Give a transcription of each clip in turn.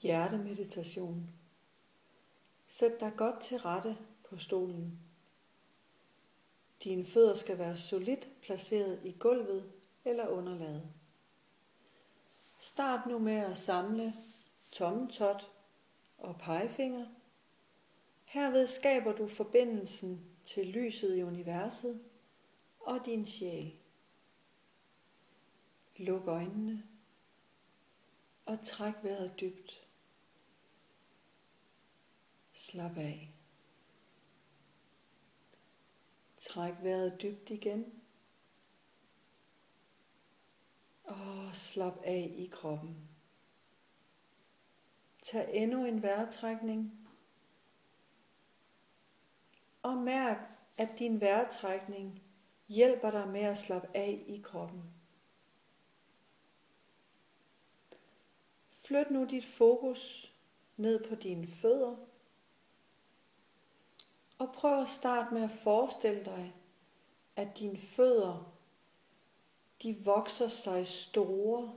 Hjertemeditation. Sæt dig godt til rette på stolen. Dine fødder skal være solidt placeret i gulvet eller underlaget. Start nu med at samle tommeltot og pegefinger. Herved skaber du forbindelsen til lyset i universet og din sjæl. Luk øjnene og træk vejret dybt. Slap af. Træk vejret dybt igen. Og slap af i kroppen. Tag endnu en vejrtrækning. Og mærk, at din vejrtrækning hjælper dig med at slappe af i kroppen. Flyt nu dit fokus ned på dine fødder. Og prøv at starte med at forestille dig, at dine fødder, de vokser sig store.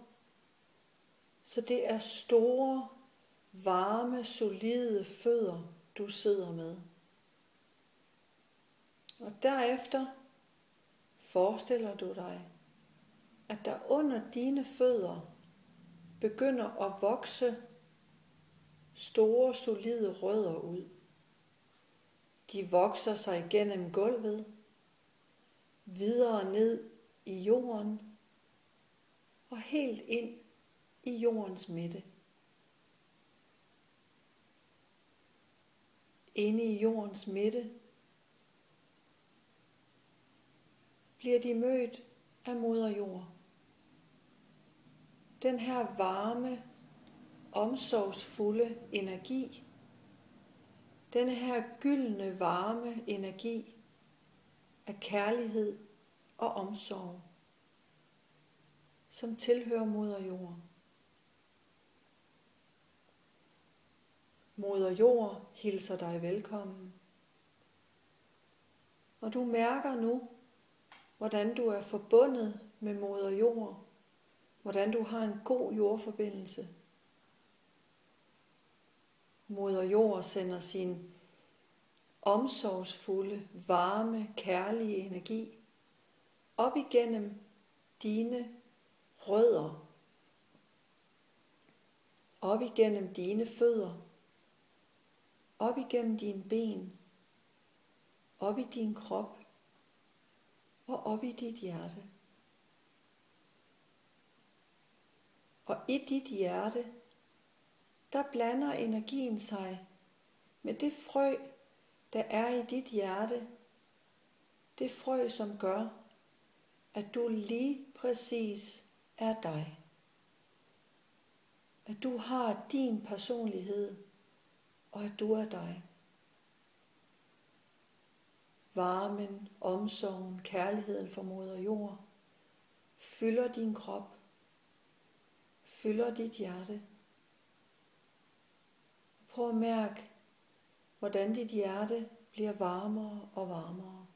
Så det er store, varme, solide fødder, du sidder med. Og derefter forestiller du dig, at der under dine fødder begynder at vokse store, solide rødder ud. De vokser sig gennem gulvet, videre ned i jorden og helt ind i jordens midte. Inde i jordens midte bliver de mødt af moder jord. Den her varme, omsorgsfulde energi, denne her gyldne varme energi af kærlighed og omsorg, som tilhører moder jord. Moder jord hilser dig velkommen, og du mærker nu, hvordan du er forbundet med moder jord, hvordan du har en god jordforbindelse. Moder jord sender sin omsorgsfulde, varme, kærlige energi op igennem dine rødder, op igennem dine fødder, op igennem dine ben, op i din krop og op i dit hjerte. Og i dit hjerte, der blander energien sig med det frø, der er i dit hjerte. Det frø, som gør, at du lige præcis er dig. At du har din personlighed, og at du er dig. Varmen, omsorgen, kærligheden for moder jord fylder din krop, fylder dit hjerte. Prøv at mærke, hvordan dit hjerte bliver varmere og varmere.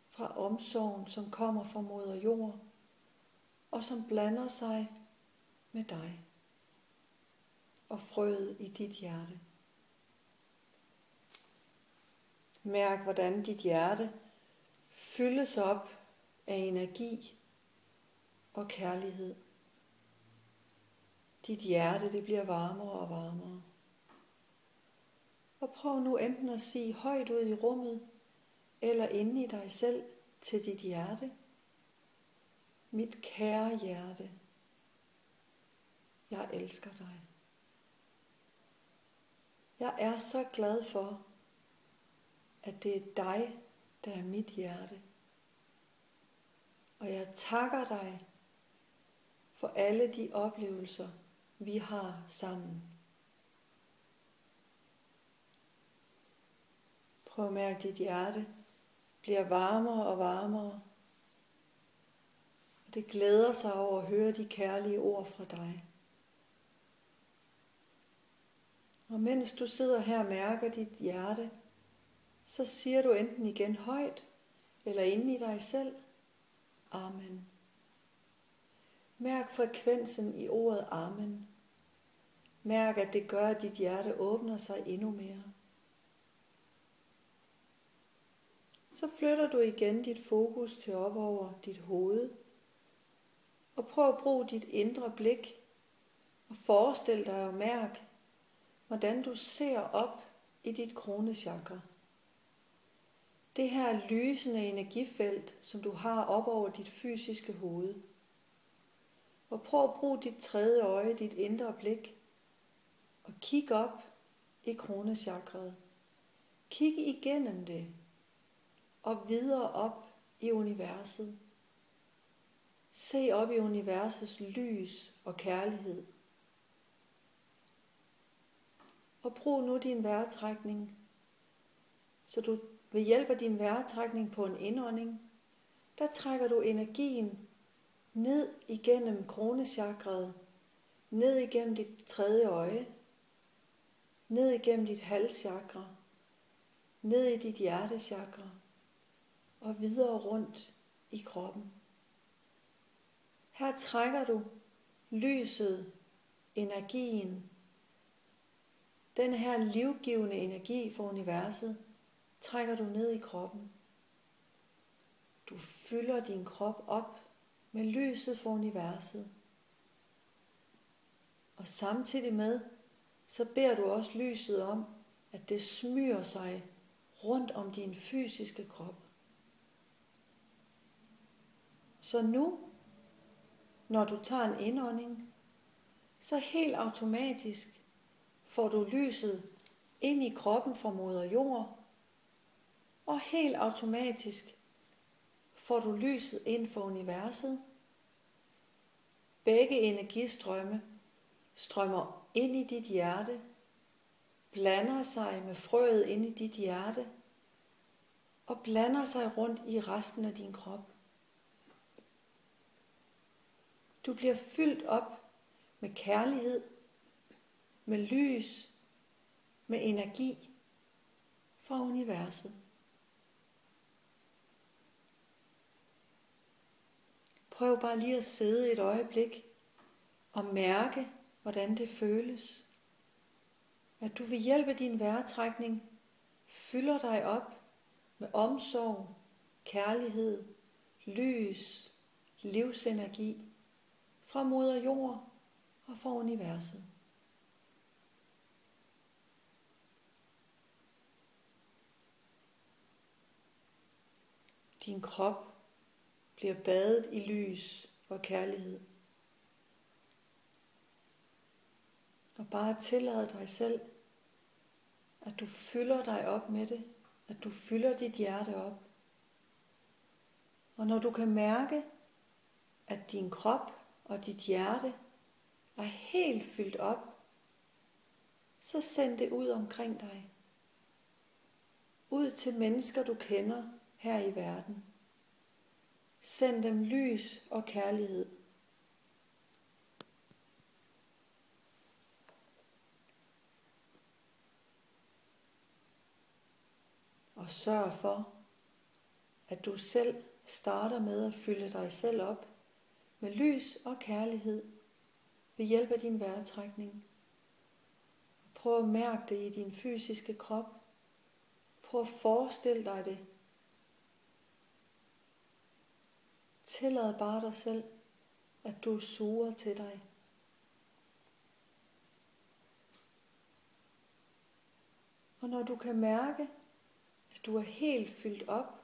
Fra omsorgen, som kommer fra moder jord, og som blander sig med dig og frøet i dit hjerte. Mærk, hvordan dit hjerte fyldes op af energi og kærlighed. Dit hjerte, det bliver varmere og varmere. Og prøv nu enten at sige højt ud i rummet, eller inde i dig selv til dit hjerte. Mit kære hjerte, jeg elsker dig. Jeg er så glad for, at det er dig, der er mit hjerte. Og jeg takker dig for alle de oplevelser, vi har sammen. Prøv at mærke, dit hjerte bliver varmere og varmere. Og det glæder sig over at høre de kærlige ord fra dig. Og mens du sidder her og mærker dit hjerte, så siger du enten igen højt, eller inde i dig selv, Amen. Mærk frekvensen i ordet Amen. Mærk, at det gør, at dit hjerte åbner sig endnu mere. Så flytter du igen dit fokus til op over dit hoved. Og prøv at bruge dit indre blik. Og forestil dig og mærk, hvordan du ser op i dit kronechakra. Det her lysende energifelt, som du har op over dit fysiske hoved. Og prøv at bruge dit tredje øje, dit indre blik. Og kig op i kronechakraet. Kig igennem det. Og videre op i universet. Se op i universets lys og kærlighed. Og brug nu din vejrtrækning, så du ved hjælp af din vejrtrækning på en indånding, der trækker du energien ned igennem kronechakraet, ned igennem dit tredje øje, ned igennem dit halschakra, ned i dit hjertechakra og videre rundt i kroppen. Her trækker du lyset, energien, den her livgivende energi fra universet, trækker du ned i kroppen. Du fylder din krop op med lyset fra universet. Og samtidig med, så beder du også lyset om, at det smyger sig rundt om din fysiske krop. Så nu, når du tager en indånding, så helt automatisk får du lyset ind i kroppen fra moder jord, og helt automatisk får du lyset ind fra universet. Begge energistrømme strømmer ind i dit hjerte, blander sig med frøet ind i dit hjerte, og blander sig rundt i resten af din krop. Du bliver fyldt op med kærlighed, med lys, med energi fra universet. Prøv bare lige at sidde et øjeblik og mærke, hvordan det føles. At du ved hjælp af din vejrtrækning fylder dig op med omsorg, kærlighed, lys, livsenergi fra moder jord og fra universet. Din krop bliver badet i lys og kærlighed. Og bare tillad dig selv, at du fylder dig op med det, at du fylder dit hjerte op. Og når du kan mærke, at din krop og dit hjerte er helt fyldt op, så send det ud omkring dig. Ud til mennesker, du kender her i verden. Send dem lys og kærlighed. Og sørg for, at du selv starter med at fylde dig selv op med lys og kærlighed ved hjælp af din vejrtrækning. Prøv at mærke det i din fysiske krop. Prøv at forestille dig det. Tillad bare dig selv, at du suger til dig. Og når du kan mærke, at du er helt fyldt op,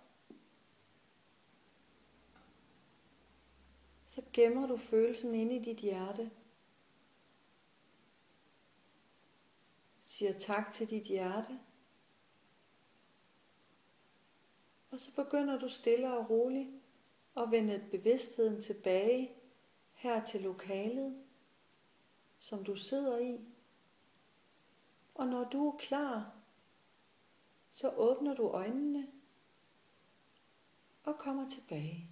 så gemmer du følelsen inde i dit hjerte. Siger tak til dit hjerte. Og så begynder du stille og roligt at vende bevidstheden tilbage her til lokalet, som du sidder i. Og når du er klar, så åbner du øjnene og kommer tilbage.